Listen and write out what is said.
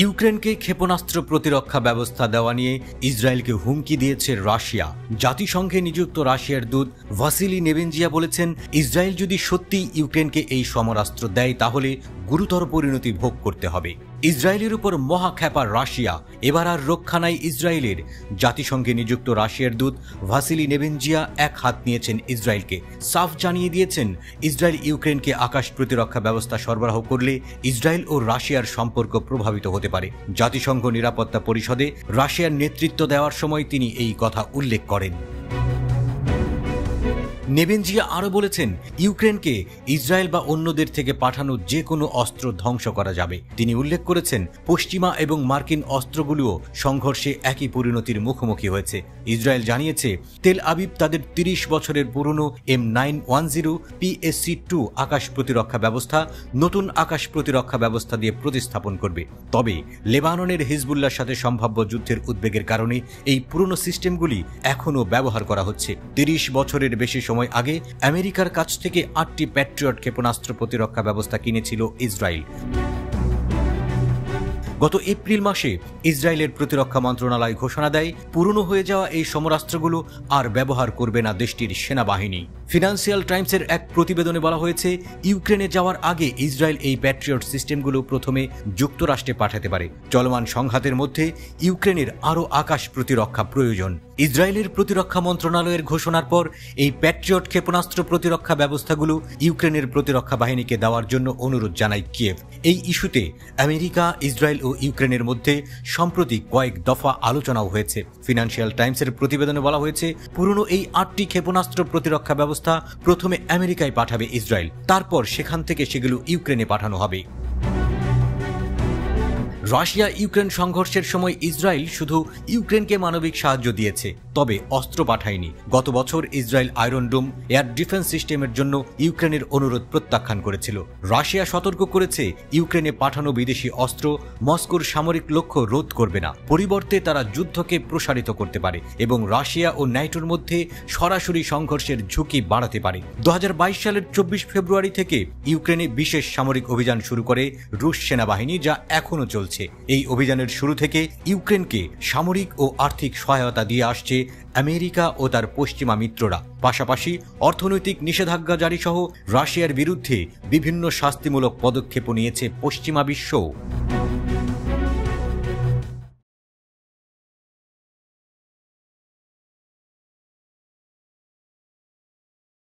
ইউক্রেনকে ক্ষেপণাস্ত্র প্রতিরক্ষা ব্যবস্থা দেওয়া নিয়ে ইসরায়েলকে হুমকি দিয়েছে রাশিয়া। জাতিসংঘে নিযুক্ত রাশিয়ার দূত ভাসিলি নেবেনজিয়া বলেছেন, ইসরায়েল যদি সত্যিই ইউক্রেনকে এই সমরাস্ত্র দেয় তাহলে গুরুতর পরিণতি ভোগ করতে হবে। ইসরায়েলের উপর মহাখ্যাপা রাশিয়া, এবার আর রক্ষা নাই ইসরায়েলের। জাতিসংঘে নিযুক্ত রাশিয়ার দূত ভাসিলি নেবেনজিয়া এক হাত নিয়েছেন ইসরায়েলকে, সাফ জানিয়ে দিয়েছেন ইসরায়েল ইউক্রেনকে আকাশ প্রতিরক্ষা ব্যবস্থা সরবরাহ করলে ইসরায়েল ও রাশিয়ার সম্পর্ক প্রভাবিত হতে পারে। জাতিসংঘ নিরাপত্তা পরিষদে রাশিয়ার নেতৃত্ব দেওয়ার সময় তিনি এই কথা উল্লেখ করেন। নেবেনজিয়া আরও বলেছেন, ইউক্রেনকে ইসরায়েল বা অন্যদের থেকে পাঠানো যে কোনো অস্ত্র ধ্বংস করা যাবে। তিনি উল্লেখ করেছেন, পশ্চিমা এবং মার্কিন অস্ত্রগুলোও সংঘর্ষে একই পরিণতির মুখোমুখি হয়েছে। ইসরায়েল জানিয়েছে, তেল আবিব তাদের ৩০ বছরের পুরনো M910 PSC-2 আকাশ প্রতিরক্ষা ব্যবস্থা নতুন আকাশ প্রতিরক্ষা ব্যবস্থা দিয়ে প্রতিস্থাপন করবে। তবে লেবাননের হিজবুল্লাহর সাথে সম্ভাব্য যুদ্ধের উদ্বেগের কারণে এই পুরনো সিস্টেমগুলি এখনও ব্যবহার করা হচ্ছে। ৩০ বছরের বেশি সময় আগে আমেরিকার কাছ থেকে ৮টি প্যাট্রিয়ট ক্ষেপণাস্ত্র প্রতিরক্ষা ব্যবস্থা কিনেছিল ইসরায়েল। গত এপ্রিল মাসে ইসরায়েলের প্রতিরক্ষা মন্ত্রণালয় ঘোষণা দেয়, পুরনো হয়ে যাওয়া এই সমরাস্ত্রগুলো আর ব্যবহার করবে না দেশটির সেনাবাহিনী। ফিনান্সিয়াল টাইমসের এক প্রতিবেদনে বলা হয়েছে, ইউক্রেনে যাওয়ার আগে ইসরায়েল এই প্যাট্রিয়ট সিস্টেমগুলো প্রথমে যুক্তরাষ্ট্রে পাঠাতে পারে। চলমান সংঘাতের মধ্যে ইউক্রেনের আরও আকাশ প্রতিরক্ষা প্রয়োজন। ইসরায়েলের প্রতিরক্ষা মন্ত্রণালয়ের ঘোষণার পর এই প্যাট্রিয়ট ক্ষেপণাস্ত্র প্রতিরক্ষা ব্যবস্থাগুলো ইউক্রেনের প্রতিরক্ষা বাহিনীকে দেওয়ার জন্য অনুরোধ জানায় কিয়েভ। এই ইস্যুতে আমেরিকা, ইসরায়েল ও ইউক্রেনের মধ্যে সম্প্রতি কয়েক দফা আলোচনাও হয়েছে। ফিনান্সিয়াল টাইমসের প্রতিবেদনে বলা হয়েছে, পুরনো এই ৮টি ক্ষেপণাস্ত্র প্রতিরক্ষা ব্যবস্থা প্রথমে আমেরিকায় পাঠাবে ইসরায়েল, তারপর সেখান থেকে সেগুলো ইউক্রেনে পাঠানো হবে। রাশিয়া ইউক্রেন সংঘর্ষের সময় ইসরায়েল শুধু ইউক্রেনকে মানবিক সাহায্য দিয়েছে, তবে অস্ত্র পাঠায়নি। গত বছর ইসরায়েল আয়রন ডোম এয়ার ডিফেন্স সিস্টেমের জন্য ইউক্রেনের অনুরোধ প্রত্যাখ্যান করেছিল। রাশিয়া সতর্ক করেছে, ইউক্রেনে পাঠানো বিদেশি অস্ত্র মস্কোর সামরিক লক্ষ্য রোধ করবে না, পরিবর্তে তারা যুদ্ধকে প্রসারিত করতে পারে এবং রাশিয়া ও ন্যাটোর মধ্যে সরাসরি সংঘর্ষের ঝুঁকি বাড়াতে পারে। ২০২২ সালের ২৪ ফেব্রুয়ারি থেকে ইউক্রেনে বিশেষ সামরিক অভিযান শুরু করে রুশ সেনাবাহিনী, যা এখনও চলছে। এই অভিযানের শুরু থেকে ইউক্রেনকে সামরিক ও আর্থিক সহায়তা দিয়ে আসছে আমেরিকা ও তার পশ্চিমা মিত্ররা। পাশাপাশি অর্থনৈতিক নিষেধাজ্ঞা জারি সহ রাশিয়ার বিরুদ্ধে বিভিন্ন শাস্তিমূলক পদক্ষেপও নিয়েছে পশ্চিমা বিশ্ব।